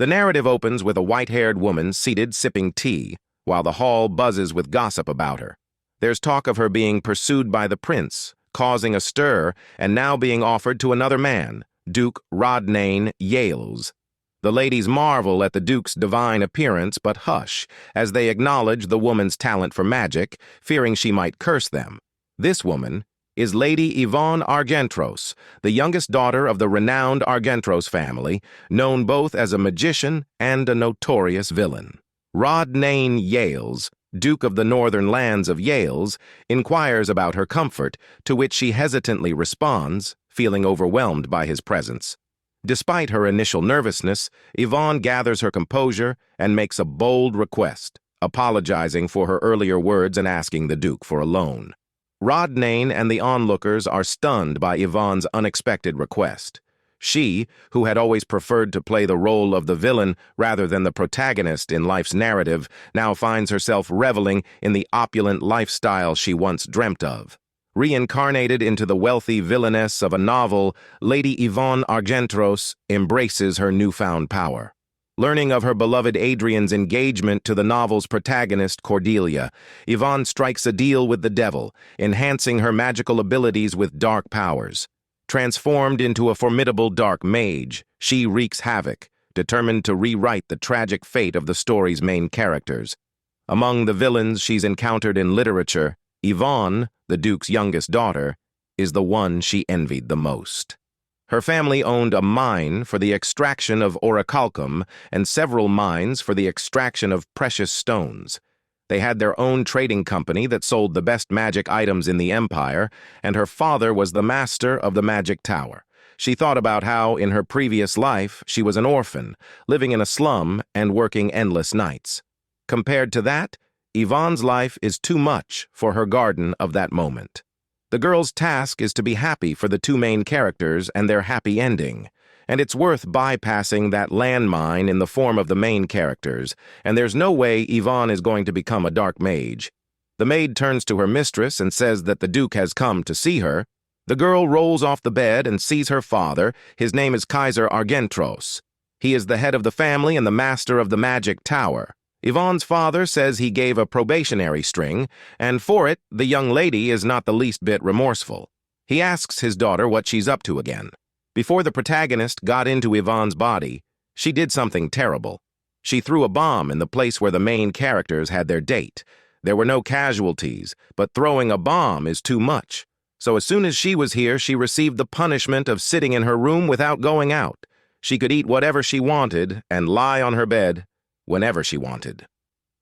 The narrative opens with a white-haired woman seated sipping tea, while the hall buzzes with gossip about her. There's talk of her being pursued by the prince, causing a stir, and now being offered to another man, Duke Rodnane Yales. The ladies marvel at the Duke's divine appearance, but hush, as they acknowledge the woman's talent for magic, fearing she might curse them. This woman is Lady Yvonne Argentros, the youngest daughter of the renowned Argentros family, known both as a magician and a notorious villain. Rodnane Yales, Duke of the Northern Lands of Yales, inquires about her comfort, to which she hesitantly responds, feeling overwhelmed by his presence. Despite her initial nervousness, Yvonne gathers her composure and makes a bold request, apologizing for her earlier words and asking the Duke for a loan. Rodnane and the onlookers are stunned by Yvonne's unexpected request. She, who had always preferred to play the role of the villain rather than the protagonist in life's narrative, now finds herself reveling in the opulent lifestyle she once dreamt of. Reincarnated into the wealthy villainess of a novel, Lady Yvonne Argentros embraces her newfound power. Learning of her beloved Adrian's engagement to the novel's protagonist, Cordelia, Yvonne strikes a deal with the devil, enhancing her magical abilities with dark powers. Transformed into a formidable dark mage, she wreaks havoc, determined to rewrite the tragic fate of the story's main characters. Among the villains she's encountered in literature, Yvonne, the Duke's youngest daughter, is the one she envied the most. Her family owned a mine for the extraction of orichalcum and several mines for the extraction of precious stones. They had their own trading company that sold the best magic items in the empire, and her father was the master of the magic tower. She thought about how, in her previous life, she was an orphan, living in a slum and working endless nights. Compared to that, Yvonne's life is too much for her garden of that moment. The girl's task is to be happy for the two main characters and their happy ending, and it's worth bypassing that landmine in the form of the main characters, and there's no way Yvonne is going to become a dark mage. The maid turns to her mistress and says that the Duke has come to see her. The girl rolls off the bed and sees her father. His name is Kaiser Argentros. He is the head of the family and the master of the magic tower. Yvonne's father says he gave a probationary string, and for it, the young lady is not the least bit remorseful. He asks his daughter what she's up to again. Before the protagonist got into Yvonne's body, she did something terrible. She threw a bomb in the place where the main characters had their date. There were no casualties, but throwing a bomb is too much. So as soon as she was here, she received the punishment of sitting in her room without going out. She could eat whatever she wanted and lie on her bed whenever she wanted.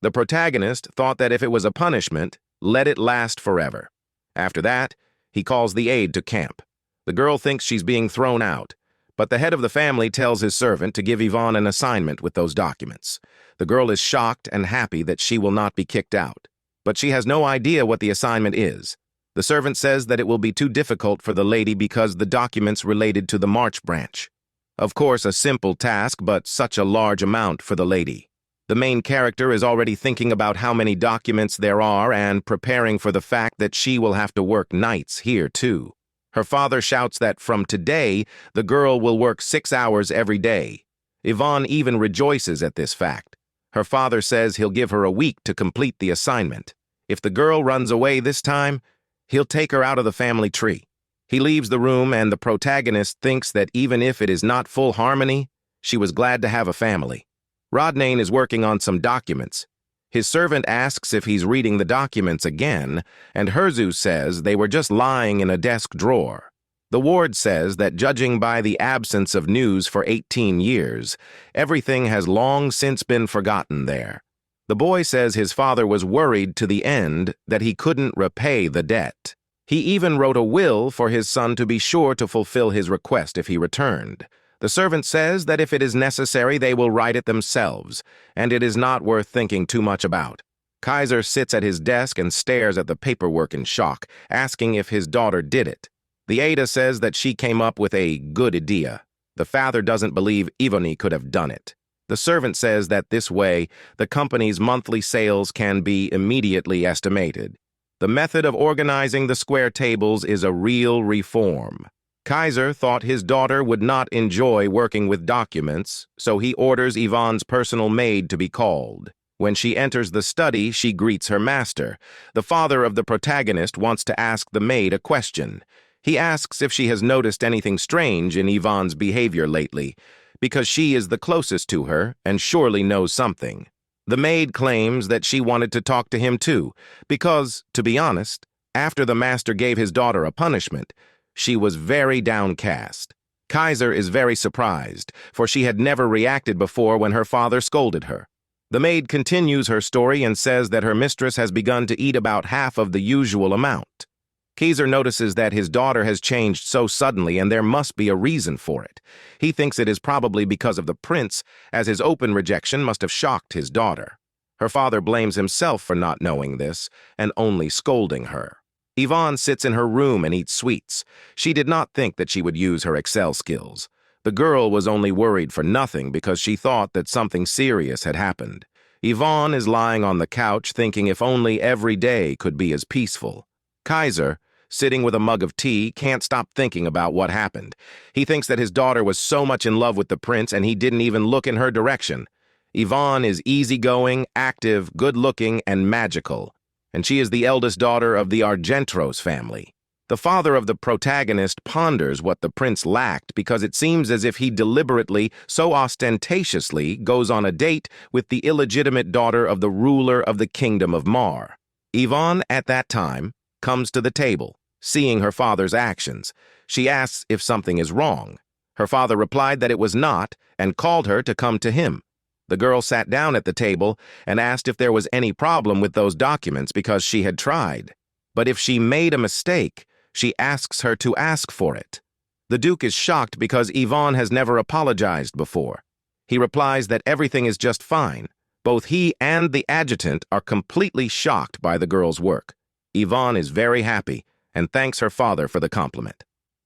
The protagonist thought that if it was a punishment, let it last forever. After that, he calls the aide to camp. The girl thinks she's being thrown out, but the head of the family tells his servant to give Yvonne an assignment with those documents. The girl is shocked and happy that she will not be kicked out, but she has no idea what the assignment is. The servant says that it will be too difficult for the lady because the documents related to the March branch. Of course, a simple task, but such a large amount for the lady. The main character is already thinking about how many documents there are and preparing for the fact that she will have to work nights here too. Her father shouts that from today, the girl will work 6 hours every day. Yvonne even rejoices at this fact. Her father says he'll give her a week to complete the assignment. If the girl runs away this time, he'll take her out of the family tree. He leaves the room, and the protagonist thinks that even if it is not full harmony, she was glad to have a family. Rodnane is working on some documents. His servant asks if he's reading the documents again, and Herzu says they were just lying in a desk drawer. The ward says that judging by the absence of news for 18 years, everything has long since been forgotten there. The boy says his father was worried to the end that he couldn't repay the debt. He even wrote a will for his son to be sure to fulfill his request if he returned. The servant says that if it is necessary, they will write it themselves, and it is not worth thinking too much about. Kaiser sits at his desk and stares at the paperwork in shock, asking if his daughter did it. The Ada says that she came up with a good idea. The father doesn't believe Yvonne could have done it. The servant says that this way, the company's monthly sales can be immediately estimated. The method of organizing the square tables is a real reform. Kaiser thought his daughter would not enjoy working with documents, so he orders Yvonne's personal maid to be called. When she enters the study, she greets her master. The father of the protagonist wants to ask the maid a question. He asks if she has noticed anything strange in Yvonne's behavior lately, because she is the closest to her and surely knows something. The maid claims that she wanted to talk to him too, because, to be honest, after the master gave his daughter a punishment, she was very downcast. Kaiser is very surprised, for she had never reacted before when her father scolded her. The maid continues her story and says that her mistress has begun to eat about half of the usual amount. Kaiser notices that his daughter has changed so suddenly and there must be a reason for it. He thinks it is probably because of the prince, as his open rejection must have shocked his daughter. Her father blames himself for not knowing this and only scolding her. Yvonne sits in her room and eats sweets. She did not think that she would use her Excel skills. The girl was only worried for nothing because she thought that something serious had happened. Yvonne is lying on the couch thinking if only every day could be as peaceful. Kaiser, sitting with a mug of tea, can't stop thinking about what happened. He thinks that his daughter was so much in love with the prince and he didn't even look in her direction. Yvonne is easygoing, active, good-looking, and magical, and she is the eldest daughter of the Argentros family. The father of the protagonist ponders what the prince lacked because it seems as if he deliberately, so ostentatiously, goes on a date with the illegitimate daughter of the ruler of the kingdom of Mar. Yvonne, at that time, comes to the table, seeing her father's actions. She asks if something is wrong. Her father replied that it was not and called her to come to him. The girl sat down at the table and asked if there was any problem with those documents because she had tried. But if she made a mistake, she asks her to ask for it. The Duke is shocked because Yvonne has never apologized before. He replies that everything is just fine. Both he and the adjutant are completely shocked by the girl's work. Yvonne is very happy and thanks her father for the compliment.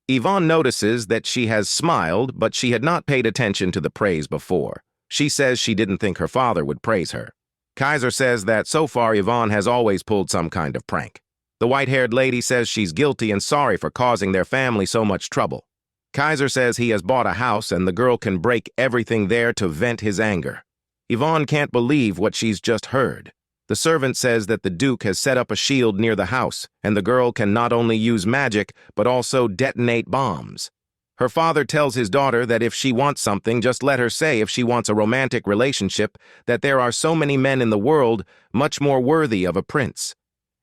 Yvonne notices that she has smiled, but she had not paid attention to the praise before. She says she didn't think her father would praise her. Kaiser says that so far Yvonne has always pulled some kind of prank. The white-haired lady says she's guilty and sorry for causing their family so much trouble. Kaiser says he has bought a house and the girl can break everything there to vent his anger. Yvonne can't believe what she's just heard. The servant says that the Duke has set up a shield near the house and the girl can not only use magic but also detonate bombs. Her father tells his daughter that if she wants something, just let her say if she wants a romantic relationship, that there are so many men in the world much more worthy of a prince.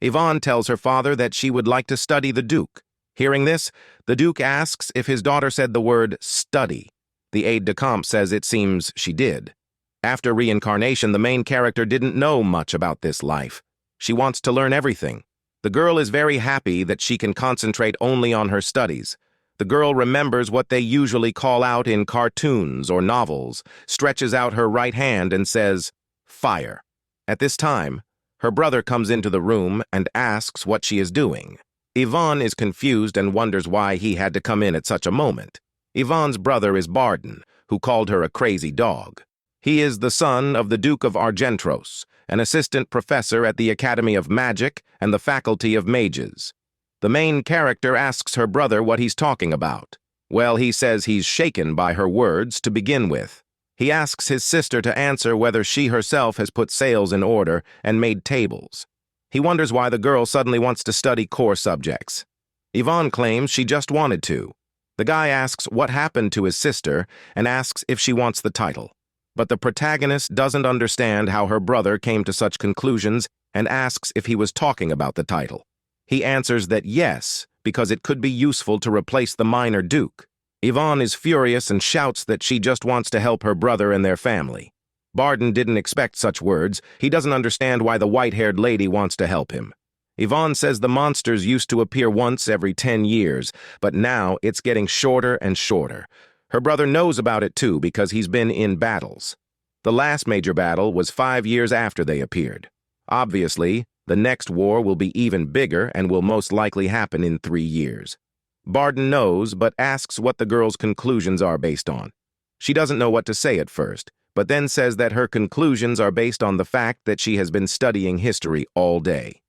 Yvonne tells her father that she would like to study the Duke. Hearing this, the Duke asks if his daughter said the word study. The aide-de-camp says it seems she did. After reincarnation, the main character didn't know much about this life. She wants to learn everything. The girl is very happy that she can concentrate only on her studies. The girl remembers what they usually call out in cartoons or novels, stretches out her right hand and says, "Fire." At this time, her brother comes into the room and asks what she is doing. Yvonne is confused and wonders why he had to come in at such a moment. Yvonne's brother is Barden, who called her a crazy dog. He is the son of the Duke of Argentros, an assistant professor at the Academy of Magic and the Faculty of Mages. The main character asks her brother what he's talking about. Well, he says he's shaken by her words to begin with. He asks his sister to answer whether she herself has put sails in order and made tables. He wonders why the girl suddenly wants to study core subjects. Yvonne claims she just wanted to. The guy asks what happened to his sister and asks if she wants the title. But the protagonist doesn't understand how her brother came to such conclusions and asks if he was talking about the title. He answers that yes, because it could be useful to replace the minor duke. Yvonne is furious and shouts that she just wants to help her brother and their family. Barden didn't expect such words. He doesn't understand why the white-haired lady wants to help him. Yvonne says the monsters used to appear once every 10 years, but now it's getting shorter and shorter. Her brother knows about it too because he's been in battles. The last major battle was 5 years after they appeared. Obviously, the next war will be even bigger and will most likely happen in 3 years. Barden knows, but asks what the girl's conclusions are based on. She doesn't know what to say at first, but then says that her conclusions are based on the fact that she has been studying history all day.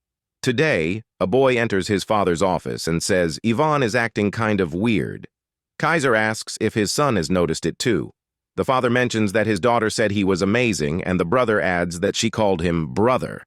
Today, a boy enters his father's office and says Yvonne is acting kind of weird. Kaiser asks if his son has noticed it too. The father mentions that his daughter said he was amazing, and the brother adds that she called him brother.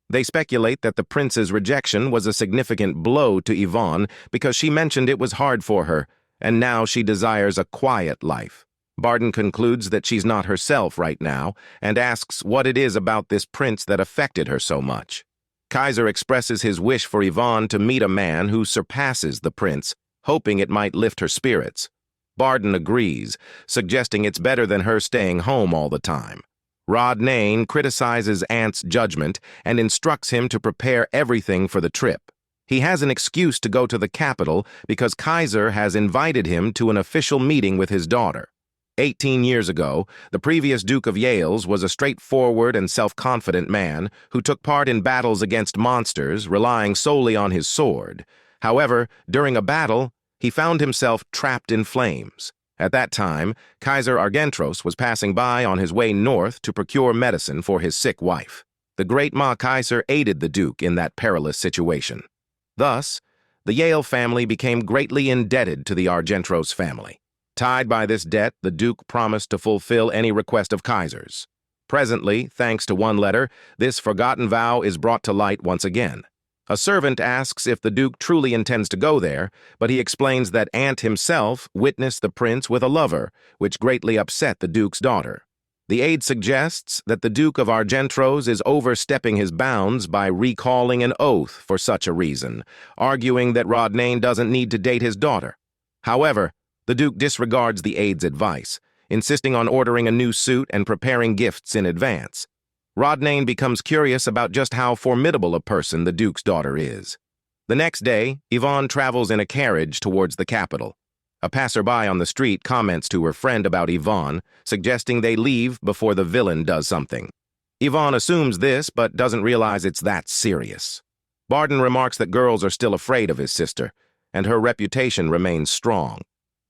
They speculate that the prince's rejection was a significant blow to Yvonne because she mentioned it was hard for her, and now she desires a quiet life. Barden concludes that she's not herself right now and asks what it is about this prince that affected her so much. Kaiser expresses his wish for Yvonne to meet a man who surpasses the prince, hoping it might lift her spirits. Barden agrees, suggesting it's better than her staying home all the time. Rodnane criticizes Ant's judgment and instructs him to prepare everything for the trip. He has an excuse to go to the capital because Kaiser has invited him to an official meeting with his daughter. 18 years ago, the previous Duke of Yales was a straightforward and self-confident man who took part in battles against monsters, relying solely on his sword. However, during a battle, he found himself trapped in flames. At that time, Kaiser Argentros was passing by on his way north to procure medicine for his sick wife. The great Ma Kaiser aided the Duke in that perilous situation. Thus, the Yale family became greatly indebted to the Argentros family. Tied by this debt, the Duke promised to fulfill any request of Kaiser's. Presently, thanks to one letter, this forgotten vow is brought to light once again. A servant asks if the Duke truly intends to go there, but he explains that Ant himself witnessed the prince with a lover, which greatly upset the Duke's daughter. The aide suggests that the Duke of Argentros is overstepping his bounds by recalling an oath for such a reason, arguing that Rodnane doesn't need to date his daughter. However, the Duke disregards the aide's advice, insisting on ordering a new suit and preparing gifts in advance. Rodnane becomes curious about just how formidable a person the Duke's daughter is. The next day, Yvonne travels in a carriage towards the capital. A passerby on the street comments to her friend about Yvonne, suggesting they leave before the villain does something. Yvonne assumes this, but doesn't realize it's that serious. Barden remarks that girls are still afraid of his sister, and her reputation remains strong.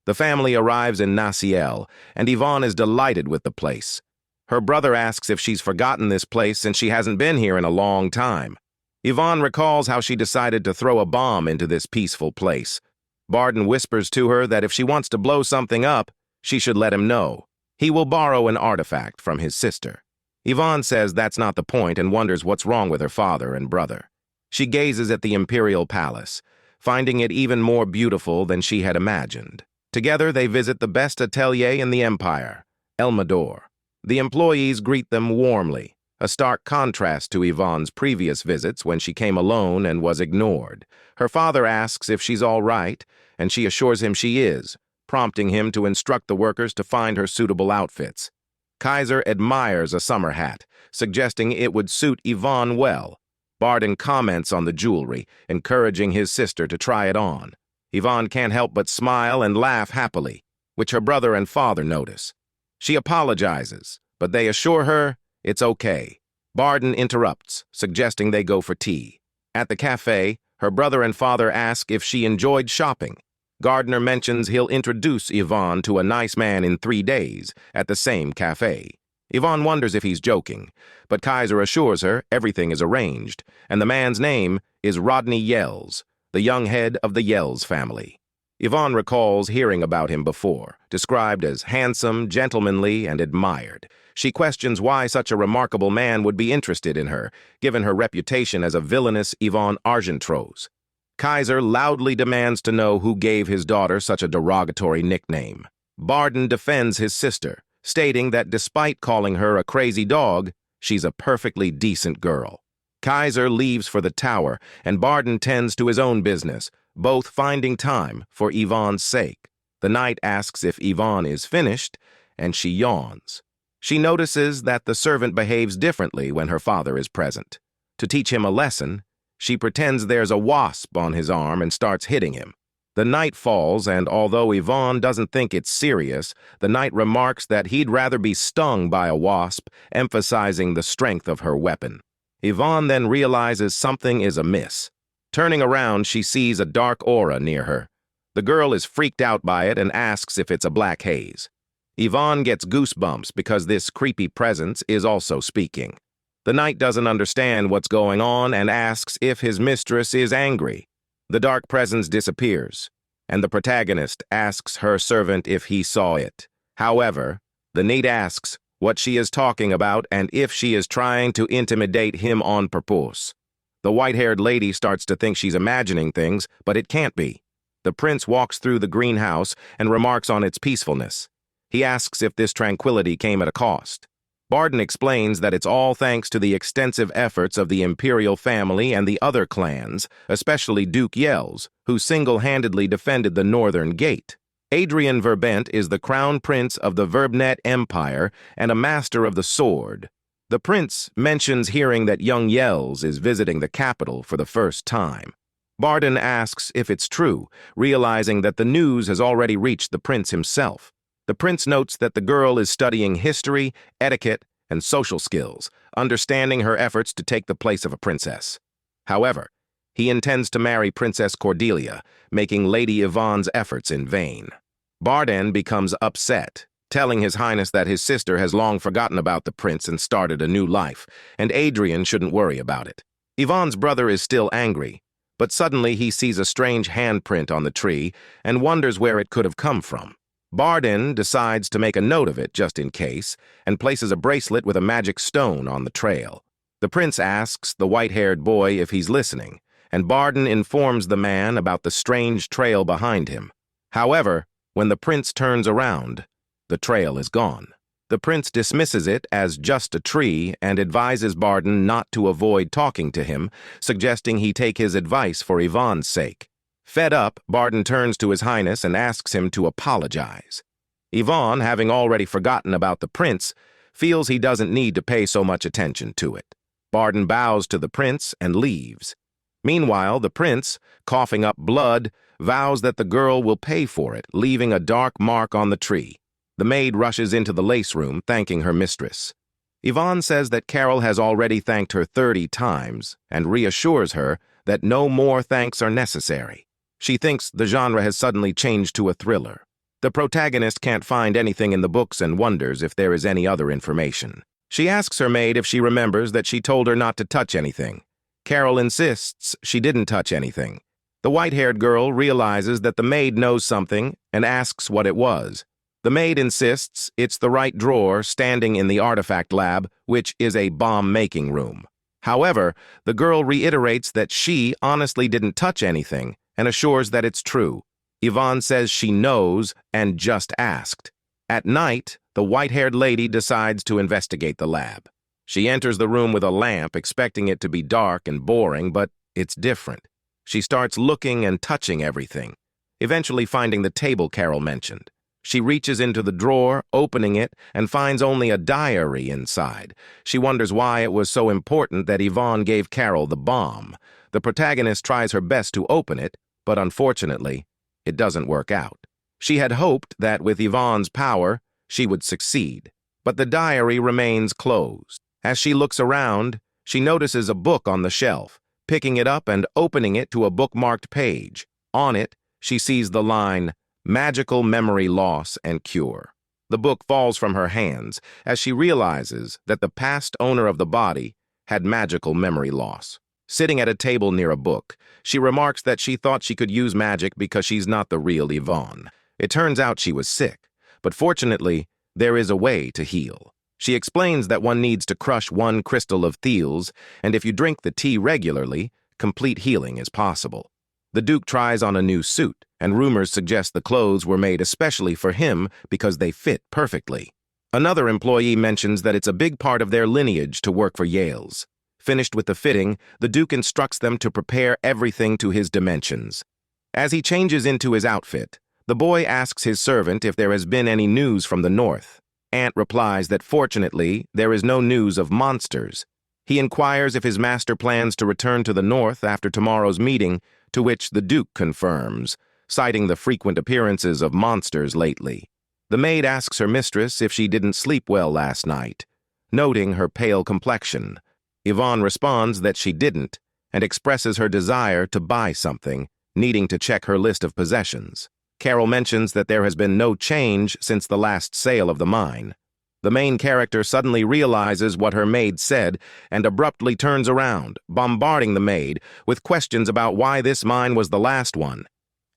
The family arrives in Naciel, and Yvonne is delighted with the place. Her brother asks if she's forgotten this place since she hasn't been here in a long time. Yvonne recalls how she decided to throw a bomb into this peaceful place. Barden whispers to her that if she wants to blow something up, she should let him know. He will borrow an artifact from his sister. Yvonne says that's not the point and wonders what's wrong with her father and brother. She gazes at the imperial palace, finding it even more beautiful than she had imagined. Together, they visit the best atelier in the empire, Elmador. The employees greet them warmly, a stark contrast to Yvonne's previous visits when she came alone and was ignored. Her father asks if she's all right, and she assures him she is, prompting him to instruct the workers to find her suitable outfits. Kaiser admires a summer hat, suggesting it would suit Yvonne well. Barden comments on the jewelry, encouraging his sister to try it on. Yvonne can't help but smile and laugh happily, which her brother and father notice. She apologizes, but they assure her it's okay. Barden interrupts, suggesting they go for tea. At the cafe, her brother and father ask if she enjoyed shopping. Gardner mentions he'll introduce Yvonne to a nice man in 3 days at the same cafe. Yvonne wonders if he's joking, but Kaiser assures her everything is arranged, and the man's name is Rodney Yells, the young head of the Yells family. Yvonne recalls hearing about him before, described as handsome, gentlemanly, and admired. She questions why such a remarkable man would be interested in her, given her reputation as a villainous Yvonne Argentros. Kaiser loudly demands to know who gave his daughter such a derogatory nickname. Barden defends his sister, stating that despite calling her a crazy dog, she's a perfectly decent girl. Kaiser leaves for the tower, and Barden tends to his own business, both finding time for Yvonne's sake. The knight asks if Yvonne is finished, and she yawns. She notices that the servant behaves differently when her father is present. To teach him a lesson, she pretends there's a wasp on his arm and starts hitting him. The knight falls, and although Yvonne doesn't think it's serious, the knight remarks that he'd rather be stung by a wasp, emphasizing the strength of her weapon. Yvonne then realizes something is amiss. Turning around, she sees a dark aura near her. The girl is freaked out by it and asks if it's a black haze. Yvonne gets goosebumps because this creepy presence is also speaking. The knight doesn't understand what's going on and asks if his mistress is angry. The dark presence disappears. and the protagonist asks her servant if he saw it. However, the maid asks what she is talking about and if she is trying to intimidate him on purpose. The white-haired lady starts to think she's imagining things, but it can't be. The prince walks through the greenhouse and remarks on its peacefulness. He asks if this tranquility came at a cost. Barden explains that it's all thanks to the extensive efforts of the imperial family and the other clans, especially Duke Yells, who single-handedly defended the northern gate. Adrian Verbent is the crown prince of the Verbnet Empire and a master of the sword. The prince mentions hearing that young Yells is visiting the capital for the first time. Barden asks if it's true, realizing that the news has already reached the prince himself. The prince notes that the girl is studying history, etiquette, and social skills, understanding her efforts to take the place of a princess. However, he intends to marry Princess Cordelia, making Lady Yvonne's efforts in vain. Barden becomes upset, telling His Highness that his sister has long forgotten about the prince and started a new life, and Adrian shouldn't worry about it. Yvonne's brother is still angry, but suddenly he sees a strange handprint on the tree and wonders where it could have come from. Barden decides to make a note of it just in case and places a bracelet with a magic stone on the trail. The prince asks the white-haired boy if he's listening, and Barden informs the man about the strange trail behind him. However, when the prince turns around, the trail is gone. The prince dismisses it as just a tree and advises Barden not to avoid talking to him, suggesting he take his advice for Yvonne's sake. Fed up, Barden turns to His Highness and asks him to apologize. Yvonne, having already forgotten about the prince, feels he doesn't need to pay so much attention to it. Barden bows to the prince and leaves. Meanwhile, the prince, coughing up blood, vows that the girl will pay for it, leaving a dark mark on the tree. The maid rushes into the lace room, thanking her mistress. Yvonne says that Carol has already thanked her 30 times and reassures her that no more thanks are necessary. She thinks the genre has suddenly changed to a thriller. The protagonist can't find anything in the books and wonders if there is any other information. She asks her maid if she remembers that she told her not to touch anything. Carol insists she didn't touch anything. The white-haired girl realizes that the maid knows something and asks what it was. The maid insists it's the right drawer standing in the artifact lab, which is a bomb-making room. However, the girl reiterates that she honestly didn't touch anything and assures that it's true. Yvonne says she knows and just asked. At night, the white-haired lady decides to investigate the lab. She enters the room with a lamp, expecting it to be dark and boring, but it's different. She starts looking and touching everything, eventually finding the table Carol mentioned. She reaches into the drawer, opening it, and finds only a diary inside. She wonders why it was so important that Yvonne gave Carol the bomb. The protagonist tries her best to open it, but unfortunately, it doesn't work out. She had hoped that with Yvonne's power, she would succeed, but the diary remains closed. As she looks around, she notices a book on the shelf, picking it up and opening it to a bookmarked page. On it, she sees the line, "Magical Memory Loss and Cure." The book falls from her hands as she realizes that the past owner of the body had magical memory loss. Sitting at a table near a book, she remarks that she thought she could use magic because she's not the real Yvonne. It turns out she was sick, but fortunately, there is a way to heal. She explains that one needs to crush 1 crystal of Thiels, and if you drink the tea regularly, complete healing is possible. The Duke tries on a new suit, and rumors suggest the clothes were made especially for him because they fit perfectly. Another employee mentions that it's a big part of their lineage to work for Yales. Finished with the fitting, the Duke instructs them to prepare everything to his dimensions. As he changes into his outfit, the boy asks his servant if there has been any news from the north. Ant replies that fortunately, there is no news of monsters. He inquires if his master plans to return to the north after tomorrow's meeting, to which the Duke confirms, citing the frequent appearances of monsters lately. The maid asks her mistress if she didn't sleep well last night, noting her pale complexion. Yvonne responds that she didn't and expresses her desire to buy something, needing to check her list of possessions. Carol mentions that there has been no change since the last sale of the mine. The main character suddenly realizes what her maid said and abruptly turns around, bombarding the maid with questions about why this mine was the last one.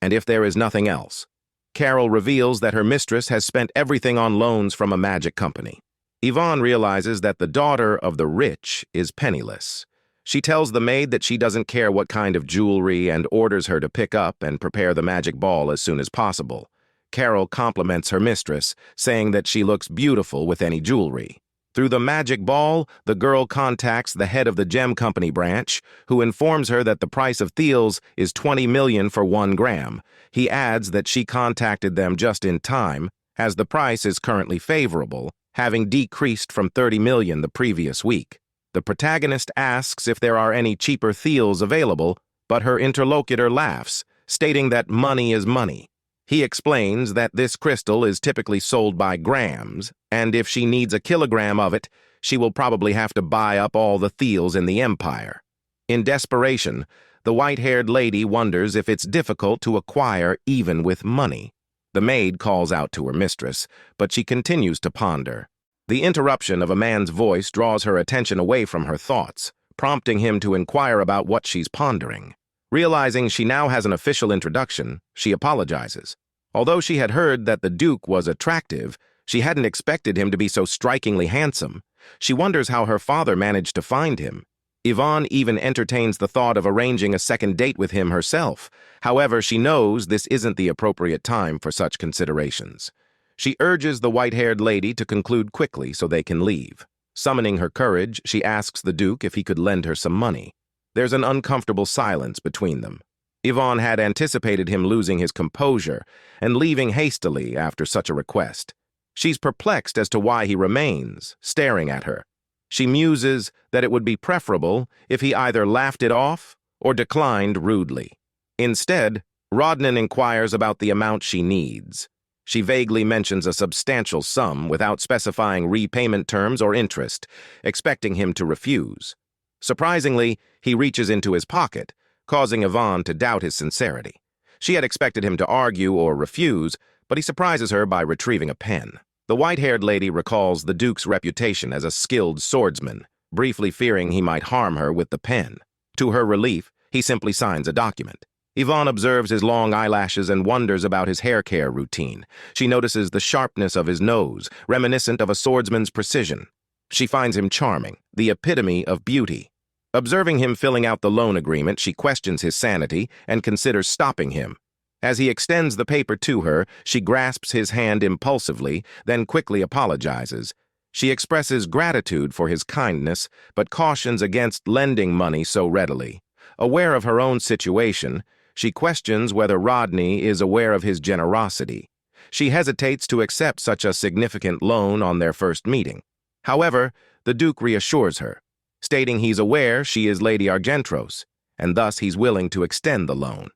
And if there is nothing else? Carol reveals that her mistress has spent everything on loans from a magic company. Yvonne realizes that the daughter of the rich is penniless. She tells the maid that she doesn't care what kind of jewelry and orders her to pick up and prepare the magic ball as soon as possible. Carol compliments her mistress, saying that she looks beautiful with any jewelry. Through the magic ball, the girl contacts the head of the gem company branch, who informs her that the price of Thiel's is 20 million for 1 gram. He adds that she contacted them just in time, as the price is currently favorable, having decreased from 30 million the previous week. The protagonist asks if there are any cheaper Thiel's available, but her interlocutor laughs, stating that money is money. He explains that this crystal is typically sold by grams, and if she needs a kilogram of it, she will probably have to buy up all the Thiel's in the empire. In desperation, the white-haired lady wonders if it's difficult to acquire even with money. The maid calls out to her mistress, but she continues to ponder. The interruption of a man's voice draws her attention away from her thoughts, prompting him to inquire about what she's pondering. Realizing she now has an official introduction, she apologizes. Although she had heard that the Duke was attractive, she hadn't expected him to be so strikingly handsome. She wonders how her father managed to find him. Yvonne even entertains the thought of arranging a second date with him herself. However, she knows this isn't the appropriate time for such considerations. She urges the white-haired lady to conclude quickly so they can leave. Summoning her courage, she asks the Duke if he could lend her some money. There's an uncomfortable silence between them. Yvonne had anticipated him losing his composure and leaving hastily after such a request. She's perplexed as to why he remains, staring at her. She muses that it would be preferable if he either laughed it off or declined rudely. Instead, Rodnan inquires about the amount she needs. She vaguely mentions a substantial sum without specifying repayment terms or interest, expecting him to refuse. Surprisingly, he reaches into his pocket, causing Yvonne to doubt his sincerity. She had expected him to argue or refuse, but he surprises her by retrieving a pen. The white-haired lady recalls the Duke's reputation as a skilled swordsman, briefly fearing he might harm her with the pen. To her relief, he simply signs a document. Yvonne observes his long eyelashes and wonders about his hair care routine. She notices the sharpness of his nose, reminiscent of a swordsman's precision. She finds him charming, the epitome of beauty. Observing him filling out the loan agreement, she questions his sanity and considers stopping him. As he extends the paper to her, she grasps his hand impulsively, then quickly apologizes. She expresses gratitude for his kindness, but cautions against lending money so readily. Aware of her own situation, she questions whether Rodney is aware of his generosity. She hesitates to accept such a significant loan on their first meeting. However, the Duke reassures her, stating he's aware she is Lady Argentros, and thus he's willing to extend the loan.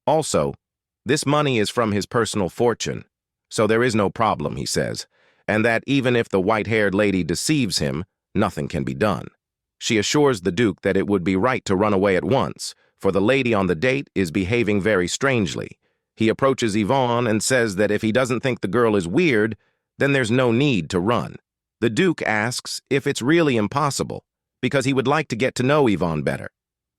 Also, this money is from his personal fortune, so there is no problem, he says, and that even if the white-haired lady deceives him, nothing can be done. She assures the Duke that it would be right to run away at once, for the lady on the date is behaving very strangely. He approaches Yvonne and says that if he doesn't think the girl is weird, then there's no need to run. The Duke asks if it's really impossible, because he would like to get to know Yvonne better.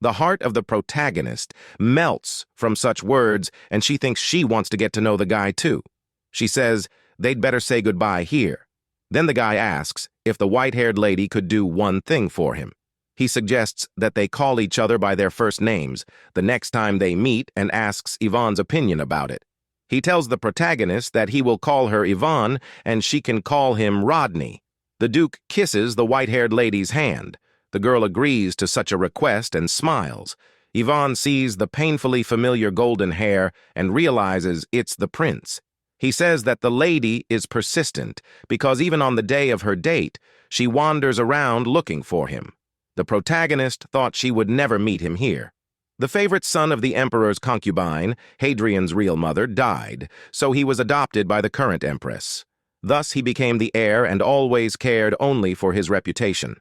The heart of the protagonist melts from such words, and she thinks she wants to get to know the guy too. She says they'd better say goodbye here. Then the guy asks if the white-haired lady could do one thing for him. He suggests that they call each other by their first names the next time they meet and asks Yvonne's opinion about it. He tells the protagonist that he will call her Yvonne and she can call him Rodney. The Duke kisses the white-haired lady's hand. The girl agrees to such a request and smiles. Yvonne sees the painfully familiar golden hair and realizes it's the prince. He says that the lady is persistent because even on the day of her date, she wanders around looking for him. The protagonist thought she would never meet him here. The favorite son of the emperor's concubine, Hadrian's real mother, died, so he was adopted by the current empress. Thus he became the heir and always cared only for his reputation.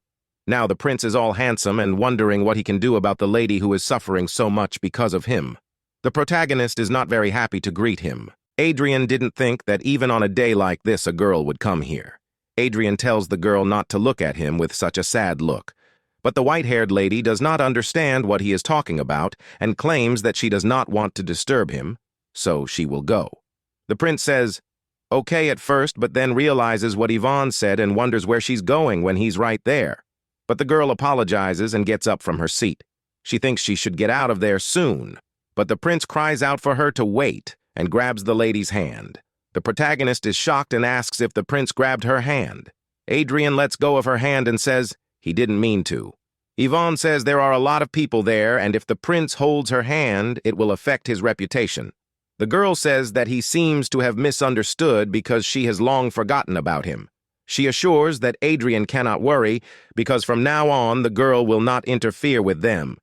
Now the prince is all handsome and wondering what he can do about the lady who is suffering so much because of him. The protagonist is not very happy to greet him. Adrian didn't think that even on a day like this a girl would come here. Adrian tells the girl not to look at him with such a sad look. But the white-haired lady does not understand what he is talking about and claims that she does not want to disturb him, so she will go. The prince says, okay at first, but then realizes what Yvonne said and wonders where she's going when he's right there. But the girl apologizes and gets up from her seat. She thinks she should get out of there soon, but the prince cries out for her to wait and grabs the lady's hand. The protagonist is shocked and asks if the prince grabbed her hand. Adrian lets go of her hand and says he didn't mean to. Yvonne says there are a lot of people there, and if the prince holds her hand, it will affect his reputation. The girl says that he seems to have misunderstood because she has long forgotten about him. She assures that Adrian cannot worry because from now on the girl will not interfere with them.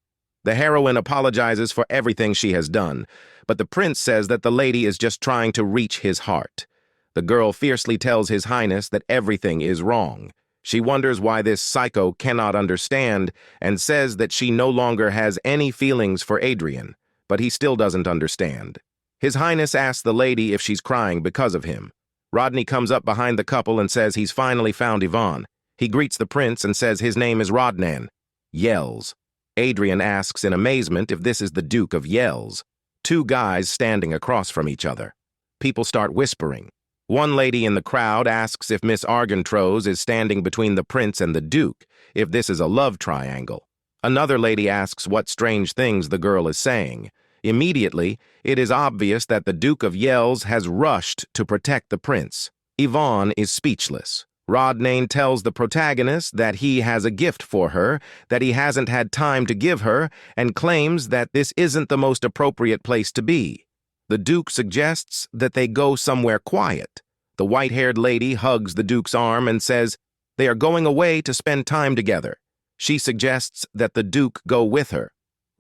The heroine apologizes for everything she has done, but the prince says that the lady is just trying to reach his heart. The girl fiercely tells His Highness that everything is wrong. She wonders why this psycho cannot understand and says that she no longer has any feelings for Adrian, but he still doesn't understand. His Highness asks the lady if she's crying because of him. Rodney comes up behind the couple and says he's finally found Yvonne. He greets the prince and says his name is Rodnan. Yells. Adrian asks in amazement if this is the Duke of Yells. Two guys standing across from each other. People start whispering. One lady in the crowd asks if Miss Argentrose is standing between the prince and the Duke, if this is a love triangle. Another lady asks what strange things the girl is saying. Immediately, it is obvious that the Duke of Yells has rushed to protect the prince. Yvonne is speechless. Rodnane tells the protagonist that he has a gift for her, that he hasn't had time to give her, and claims that this isn't the most appropriate place to be. The Duke suggests that they go somewhere quiet. The white-haired lady hugs the Duke's arm and says they are going away to spend time together. She suggests that the Duke go with her.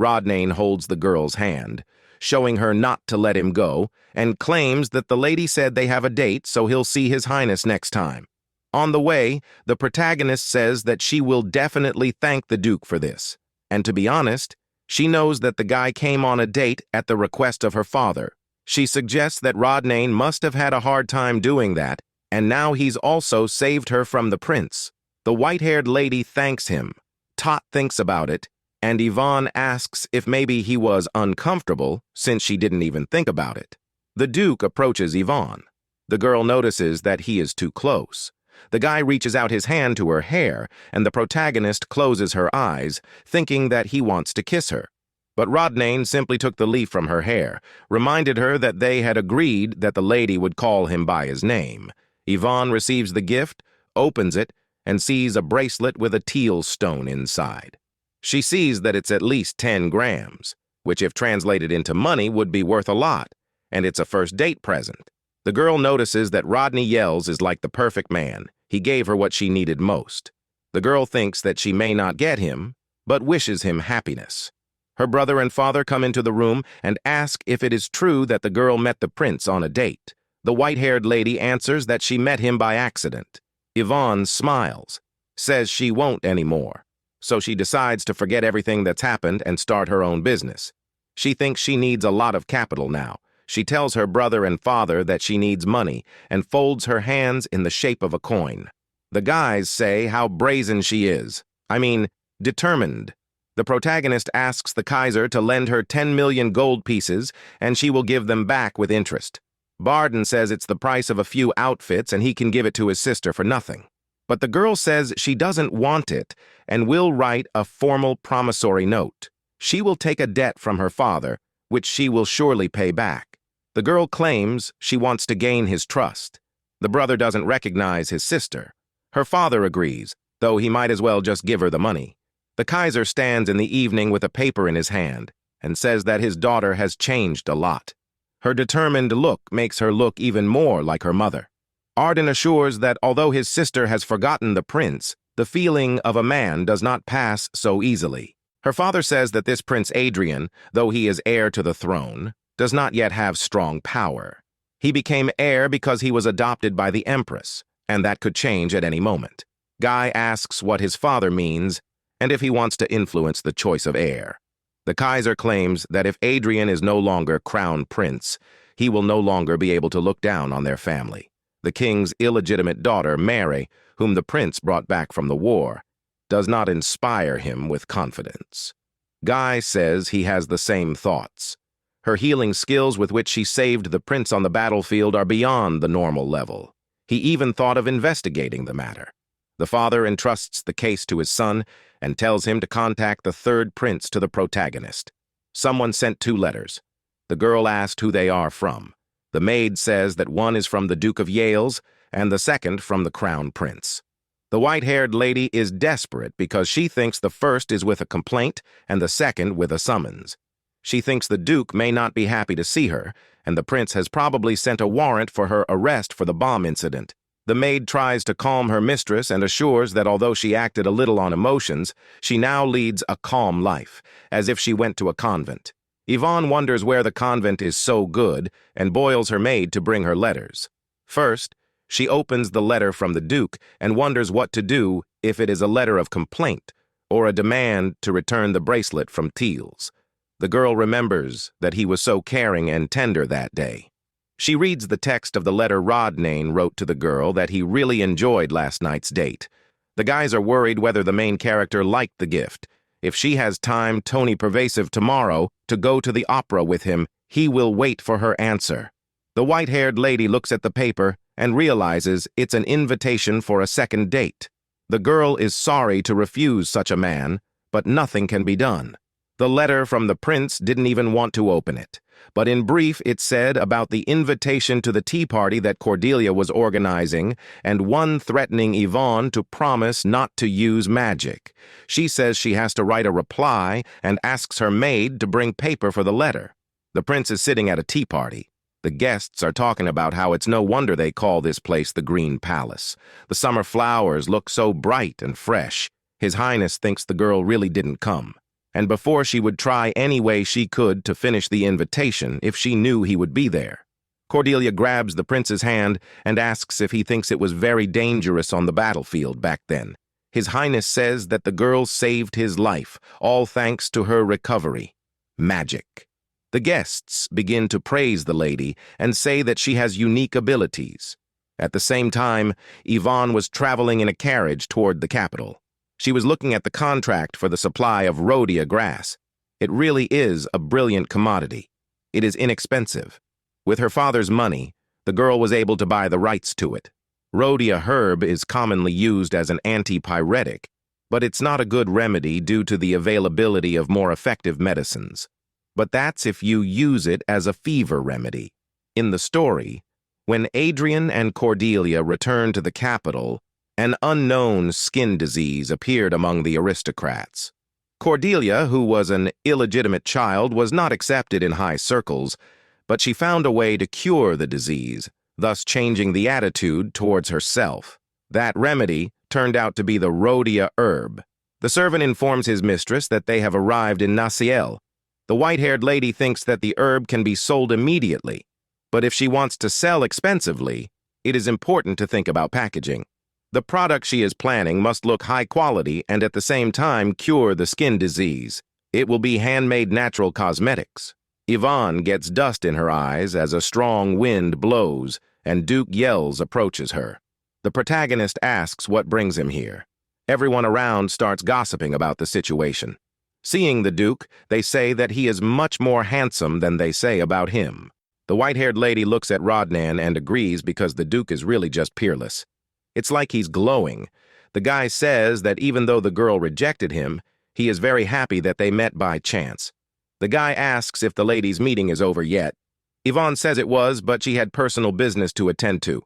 Rodnane holds the girl's hand, showing her not to let him go, and claims that the lady said they have a date so he'll see His Highness next time. On the way, the protagonist says that she will definitely thank the Duke for this. And to be honest, she knows that the guy came on a date at the request of her father. She suggests that Rodnane must have had a hard time doing that, and now he's also saved her from the prince. The white-haired lady thanks him. Tot thinks about it, and Yvonne asks if maybe he was uncomfortable since she didn't even think about it. The Duke approaches Yvonne. The girl notices that he is too close. The guy reaches out his hand to her hair, and the protagonist closes her eyes, thinking that he wants to kiss her. But Rodnane simply took the leaf from her hair, reminded her that they had agreed that the lady would call him by his name. Yvonne receives the gift, opens it, and sees a bracelet with a teal stone inside. She sees that it's at least 10 grams, which if translated into money would be worth a lot, and it's a first date present. The girl notices that Rodney Yells is like the perfect man. He gave her what she needed most. The girl thinks that she may not get him, but wishes him happiness. Her brother and father come into the room and ask if it is true that the girl met the prince on a date. The white-haired lady answers that she met him by accident. Yvonne smiles, says she won't anymore, so she decides to forget everything that's happened and start her own business. She thinks she needs a lot of capital now. She tells her brother and father that she needs money and folds her hands in the shape of a coin. The guys say how brazen she is. Determined. The protagonist asks the Kaiser to lend her 10 million gold pieces and she will give them back with interest. Barden says it's the price of a few outfits and he can give it to his sister for nothing. But the girl says she doesn't want it and will write a formal promissory note. She will take a debt from her father, which she will surely pay back. The girl claims she wants to gain his trust. The brother doesn't recognize his sister. Her father agrees, though he might as well just give her the money. The Kaiser stands in the evening with a paper in his hand and says that his daughter has changed a lot. Her determined look makes her look even more like her mother. Arden assures that although his sister has forgotten the prince, the feeling of a man does not pass so easily. Her father says that this Prince Adrian, though he is heir to the throne, does not yet have strong power. He became heir because he was adopted by the Empress, and that could change at any moment. Guy asks what his father means, and if he wants to influence the choice of heir. The Kaiser claims that if Adrian is no longer crown prince, he will no longer be able to look down on their family. The king's illegitimate daughter, Mary, whom the prince brought back from the war, does not inspire him with confidence. Guy says he has the same thoughts. Her healing skills with which she saved the prince on the battlefield are beyond the normal level. He even thought of investigating the matter. The father entrusts the case to his son and tells him to contact the third prince to the protagonist. Someone sent 2 letters. The girl asked who they are from. The maid says that one is from the Duke of Yale's and the second from the Crown Prince. The white-haired lady is desperate because she thinks the first is with a complaint and the second with a summons. She thinks the Duke may not be happy to see her, and the prince has probably sent a warrant for her arrest for the bomb incident. The maid tries to calm her mistress and assures that although she acted a little on emotions, she now leads a calm life, as if she went to a convent. Yvonne wonders where the convent is so good and boils her maid to bring her letters. First, she opens the letter from the Duke and wonders what to do if it is a letter of complaint or a demand to return the bracelet from Teals. The girl remembers that he was so caring and tender that day. She reads the text of the letter Rodnane wrote to the girl that he really enjoyed last night's date. The guys are worried whether the main character liked the gift. If she has time, Tony Pervasive, tomorrow to go to the opera with him, he will wait for her answer. The white-haired lady looks at the paper and realizes it's an invitation for a second date. The girl is sorry to refuse such a man, but nothing can be done. The letter from the prince didn't even want to open it, but in brief it said about the invitation to the tea party that Cordelia was organizing and one threatening Yvonne to promise not to use magic. She says she has to write a reply and asks her maid to bring paper for the letter. The prince is sitting at a tea party. The guests are talking about how it's no wonder they call this place the Green Palace. The summer flowers look so bright and fresh. His Highness thinks the girl really didn't come. And before she would try any way she could to finish the invitation if she knew he would be there. Cordelia grabs the prince's hand and asks if he thinks it was very dangerous on the battlefield back then. His Highness says that the girl saved his life, all thanks to her recovery. Magic. The guests begin to praise the lady and say that she has unique abilities. At the same time, Yvonne was traveling in a carriage toward the capital. She was looking at the contract for the supply of rhodia grass. It really is a brilliant commodity. It is inexpensive. With her father's money, the girl was able to buy the rights to it. Rhodia herb is commonly used as an antipyretic, but it's not a good remedy due to the availability of more effective medicines. But that's if you use it as a fever remedy. In the story, when Adrian and Cordelia returned to the capital, an unknown skin disease appeared among the aristocrats. Cordelia, who was an illegitimate child, was not accepted in high circles, but she found a way to cure the disease, thus changing the attitude towards herself. That remedy turned out to be the rhodia herb. The servant informs his mistress that they have arrived in Naciel. The white-haired lady thinks that the herb can be sold immediately, but if she wants to sell expensively, it is important to think about packaging. The product she is planning must look high quality and at the same time cure the skin disease. It will be handmade natural cosmetics. Yvonne gets dust in her eyes as a strong wind blows and Duke Yells approaches her. The protagonist asks what brings him here. Everyone around starts gossiping about the situation. Seeing the Duke, they say that he is much more handsome than they say about him. The white-haired lady looks at Rodnane and agrees because the Duke is really just peerless. It's like he's glowing. The guy says that even though the girl rejected him, he is very happy that they met by chance. The guy asks if the ladies' meeting is over yet. Yvonne says it was, but she had personal business to attend to.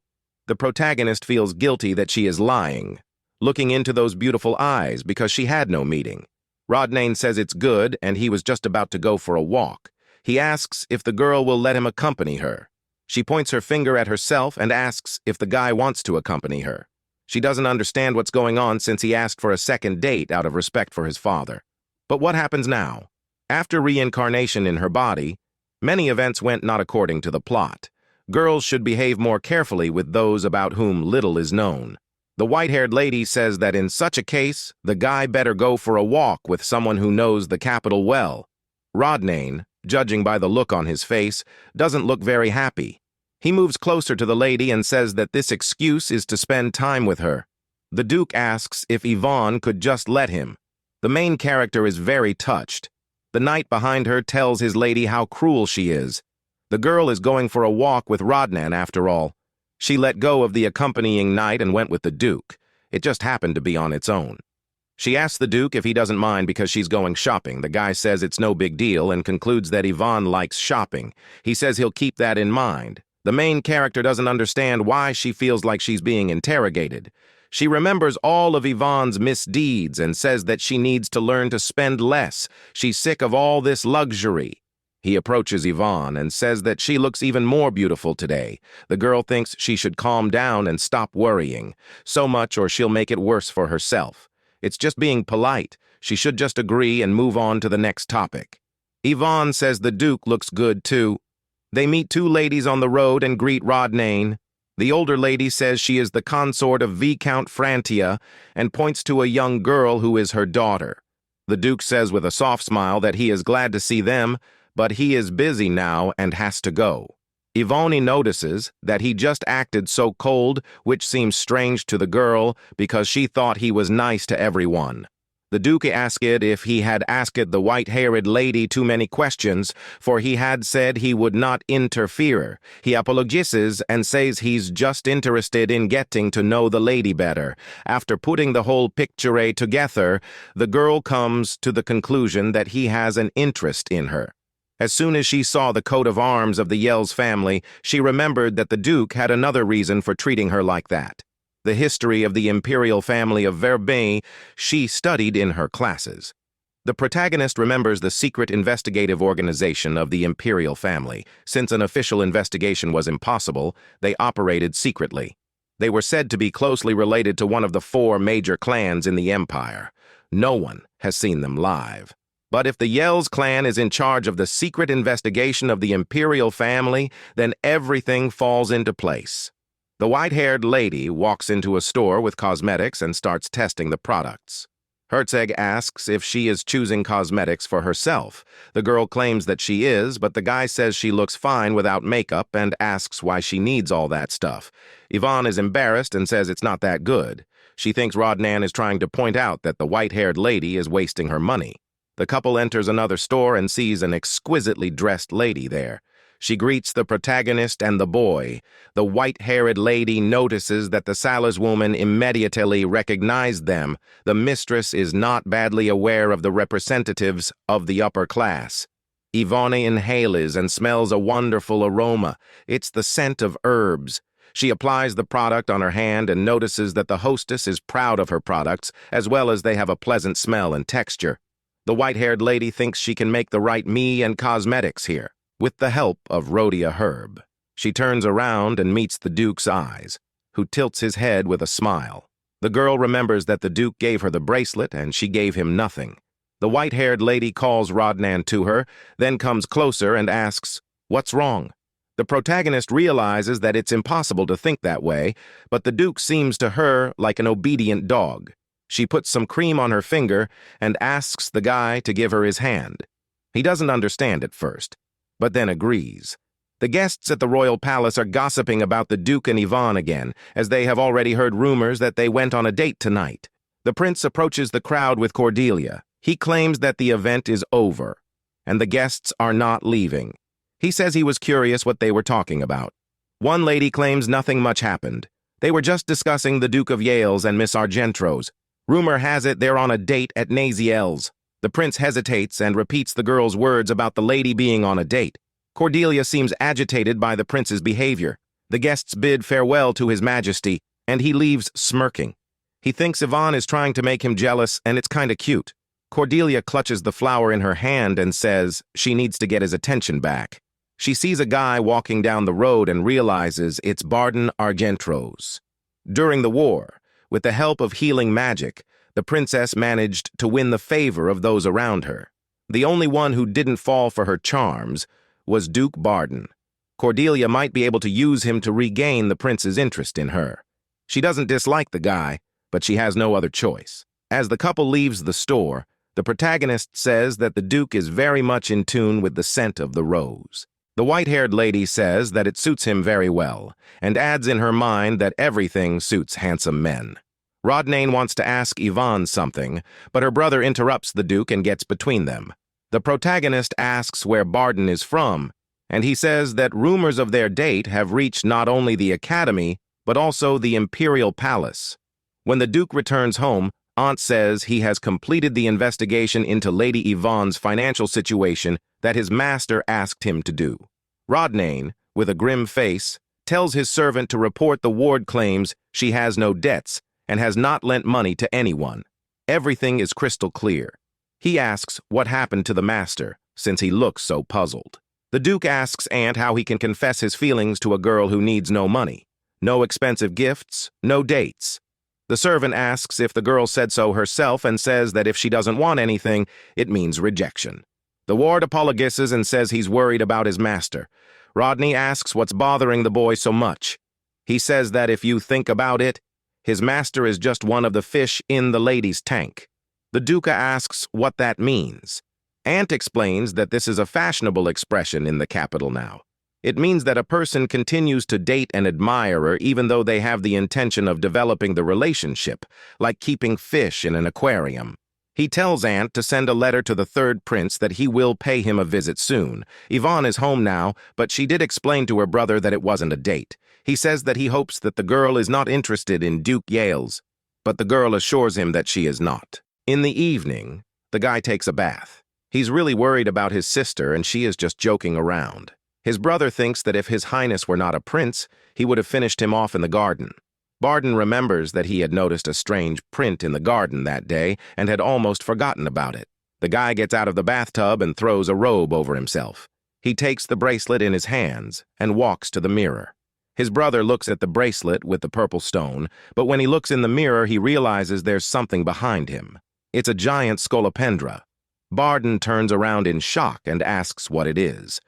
The protagonist feels guilty that she is lying, looking into those beautiful eyes because she had no meeting. Rodnane says it's good and he was just about to go for a walk. He asks if the girl will let him accompany her. She points her finger at herself and asks if the guy wants to accompany her. She doesn't understand what's going on since he asked for a second date out of respect for his father. But what happens now? After reincarnation in her body, many events went not according to the plot. Girls should behave more carefully with those about whom little is known. The white-haired lady says that in such a case, the guy better go for a walk with someone who knows the capital well. Rodnane, judging by the look on his face, doesn't look very happy. He moves closer to the lady and says that this excuse is to spend time with her. The Duke asks if Yvonne could just let him. The main character is very touched. The knight behind her tells his lady how cruel she is. The girl is going for a walk with Rodnan after all. She let go of the accompanying knight and went with the Duke. It just happened to be on its own. She asks the Duke if he doesn't mind because she's going shopping. The guy says it's no big deal and concludes that Yvonne likes shopping. He says he'll keep that in mind. The main character doesn't understand why she feels like she's being interrogated. She remembers all of Yvonne's misdeeds and says that she needs to learn to spend less. She's sick of all this luxury. He approaches Yvonne and says that she looks even more beautiful today. The girl thinks she should calm down and stop worrying. So much or she'll make it worse for herself. It's just being polite. She should just agree and move on to the next topic. Yvonne says the Duke looks good too. They meet two ladies on the road and greet Rodnane. The older lady says she is the consort of Viscount Frantia and points to a young girl who is her daughter. The Duke says with a soft smile that he is glad to see them, but he is busy now and has to go. Yvonne notices that he just acted so cold, which seems strange to the girl because she thought he was nice to everyone. The Duke asked if he had asked the white-haired lady too many questions, for he had said he would not interfere. He apologizes and says he's just interested in getting to know the lady better. After putting the whole picture together, the girl comes to the conclusion that he has an interest in her. As soon as she saw the coat of arms of the Yells family, she remembered that the Duke had another reason for treating her like that. The history of the imperial family of Verbein she studied in her classes. The protagonist remembers the secret investigative organization of the imperial family. Since an official investigation was impossible, they operated secretly. They were said to be closely related to one of the 4 major clans in the empire. No one has seen them live. But if the Yells clan is in charge of the secret investigation of the imperial family, then everything falls into place. The white-haired lady walks into a store with cosmetics and starts testing the products. Herzog asks if she is choosing cosmetics for herself. The girl claims that she is, but the guy says she looks fine without makeup and asks why she needs all that stuff. Yvonne is embarrassed and says it's not that good. She thinks Rodnan is trying to point out that the white-haired lady is wasting her money. The couple enters another store and sees an exquisitely dressed lady there. She greets the protagonist and the boy. The white-haired lady notices that the saleswoman immediately recognized them. The mistress is not badly aware of the representatives of the upper class. Yvonne inhales and smells a wonderful aroma. It's the scent of herbs. She applies the product on her hand and notices that the hostess is proud of her products, as well as they have a pleasant smell and texture. The white-haired lady thinks she can make the right me and cosmetics here, with the help of Rhodia Herb. She turns around and meets the Duke's eyes, who tilts his head with a smile. The girl remembers that the Duke gave her the bracelet and she gave him nothing. The white-haired lady calls Rodnan to her, then comes closer and asks, "What's wrong?" The protagonist realizes that it's impossible to think that way, but the Duke seems to her like an obedient dog. She puts some cream on her finger and asks the guy to give her his hand. He doesn't understand at first, but then agrees. The guests at the royal palace are gossiping about the Duke and Yvonne again, as they have already heard rumors that they went on a date tonight. The prince approaches the crowd with Cordelia. He claims that the event is over, and the guests are not leaving. He says he was curious what they were talking about. One lady claims nothing much happened. They were just discussing the Duke of Yales and Miss Argentro's. Rumor has it they're on a date at Naziel's. The prince hesitates and repeats the girl's words about the lady being on a date. Cordelia seems agitated by the prince's behavior. The guests bid farewell to his majesty, and he leaves smirking. He thinks Yvonne is trying to make him jealous, and it's kinda cute. Cordelia clutches the flower in her hand and says she needs to get his attention back. She sees a guy walking down the road and realizes it's Barden Argentros. During the war, with the help of healing magic, the princess managed to win the favor of those around her. The only one who didn't fall for her charms was Duke Barden. Cordelia might be able to use him to regain the prince's interest in her. She doesn't dislike the guy, but she has no other choice. As the couple leaves the store, the protagonist says that the Duke is very much in tune with the scent of the rose. The white-haired lady says that it suits him very well, and adds in her mind that everything suits handsome men. Rodnane wants to ask Yvonne something, but her brother interrupts the Duke and gets between them. The protagonist asks where Barden is from, and he says that rumors of their date have reached not only the academy, but also the imperial palace. When the Duke returns home, Aunt says he has completed the investigation into Lady Yvonne's financial situation that his master asked him to do. Rodnane, with a grim face, tells his servant to report the ward claims she has no debts and has not lent money to anyone. Everything is crystal clear. He asks what happened to the master, since he looks so puzzled. The Duke asks Aunt how he can confess his feelings to a girl who needs no money, no expensive gifts, no dates. The servant asks if the girl said so herself and says that if she doesn't want anything, it means rejection. The ward apologizes and says he's worried about his master. Rodney asks what's bothering the boy so much. He says that if you think about it, his master is just one of the fish in the lady's tank. The Duke asks what that means. Aunt explains that this is a fashionable expression in the capital now. It means that a person continues to date an admirer even though they have the intention of developing the relationship, like keeping fish in an aquarium. He tells Aunt to send a letter to the third prince that he will pay him a visit soon. Yvonne is home now, but she did explain to her brother that it wasn't a date. He says that he hopes that the girl is not interested in Duke Yale's, but the girl assures him that she is not. In the evening, the guy takes a bath. He's really worried about his sister and she is just joking around. His brother thinks that if His Highness were not a prince, he would have finished him off in the garden. Barden remembers that he had noticed a strange print in the garden that day and had almost forgotten about it. The guy gets out of the bathtub and throws a robe over himself. He takes the bracelet in his hands and walks to the mirror. His brother looks at the bracelet with the purple stone, but when he looks in the mirror, he realizes there's something behind him. It's a giant scolopendra. Barden turns around in shock and asks what it is.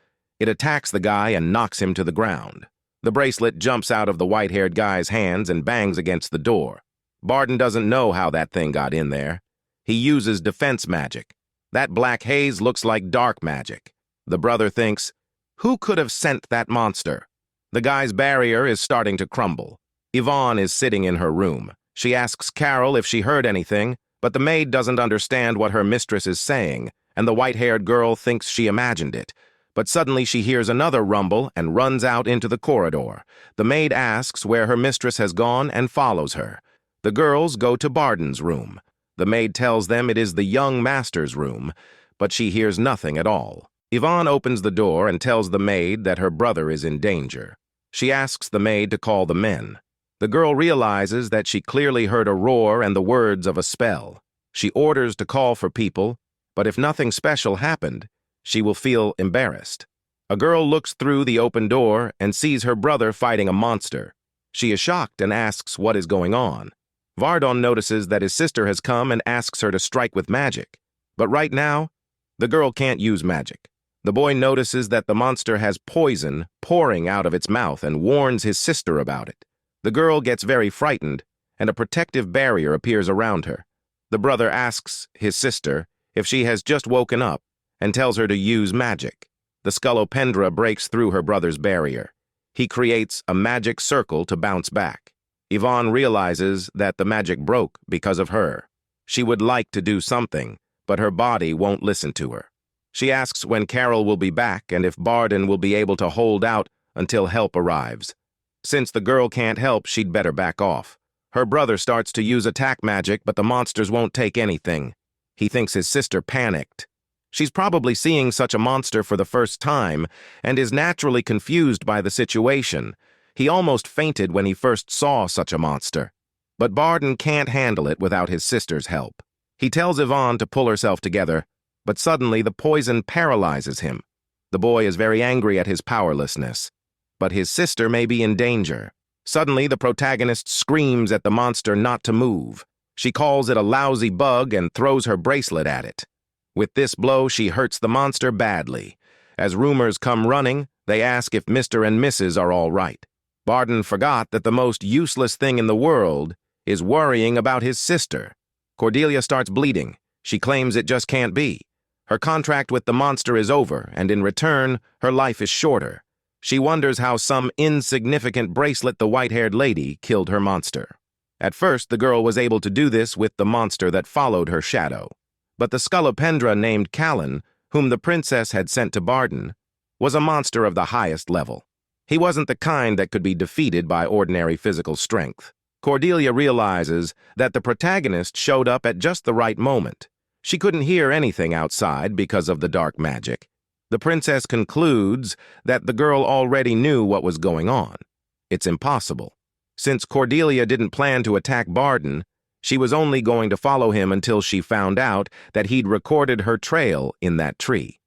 It attacks the guy and knocks him to the ground. The bracelet jumps out of the white-haired guy's hands and bangs against the door. Barden doesn't know how that thing got in there. He uses defense magic. That black haze looks like dark magic. The brother thinks, who could have sent that monster? The guy's barrier is starting to crumble. Yvonne is sitting in her room. She asks Carol if she heard anything, but the maid doesn't understand what her mistress is saying, and the white-haired girl thinks she imagined it. But suddenly she hears another rumble and runs out into the corridor. The maid asks where her mistress has gone and follows her. The girls go to Barden's room. The maid tells them it is the young master's room, but she hears nothing at all. Yvonne opens the door and tells the maid that her brother is in danger. She asks the maid to call the men. The girl realizes that she clearly heard a roar and the words of a spell. She orders to call for people, but if nothing special happened, she will feel embarrassed. A girl looks through the open door and sees her brother fighting a monster. She is shocked and asks what is going on. Vardon notices that his sister has come and asks her to strike with magic. But right now, the girl can't use magic. The boy notices that the monster has poison pouring out of its mouth and warns his sister about it. The girl gets very frightened, and a protective barrier appears around her. The brother asks his sister if she has just woken up and tells her to use magic. The scolopendra breaks through her brother's barrier. He creates a magic circle to bounce back. Yvonne realizes that the magic broke because of her. She would like to do something, but her body won't listen to her. She asks when Carol will be back and if Barden will be able to hold out until help arrives. Since the girl can't help, she'd better back off. Her brother starts to use attack magic, but the monsters won't take anything. He thinks his sister panicked. She's probably seeing such a monster for the first time and is naturally confused by the situation. He almost fainted when he first saw such a monster. But Barden can't handle it without his sister's help. He tells Yvonne to pull herself together, but suddenly the poison paralyzes him. The boy is very angry at his powerlessness. But his sister may be in danger. Suddenly, the protagonist screams at the monster not to move. She calls it a lousy bug and throws her bracelet at it. With this blow, she hurts the monster badly. As rumors come running, they ask if Mr. and Mrs. are all right. Barden forgot that the most useless thing in the world is worrying about his sister. Cordelia starts bleeding. She claims it just can't be. Her contract with the monster is over, and in return, her life is shorter. She wonders how some insignificant bracelet the white-haired lady killed her monster. At first, the girl was able to do this with the monster that followed her shadow. But the scolopendra named Callan, whom the princess had sent to Barden, was a monster of the highest level. He wasn't the kind that could be defeated by ordinary physical strength. Cordelia realizes that the protagonist showed up at just the right moment. She couldn't hear anything outside because of the dark magic. The princess concludes that the girl already knew what was going on. It's impossible. Since Cordelia didn't plan to attack Barden, she was only going to follow him until she found out that he'd recorded her trail in that tree.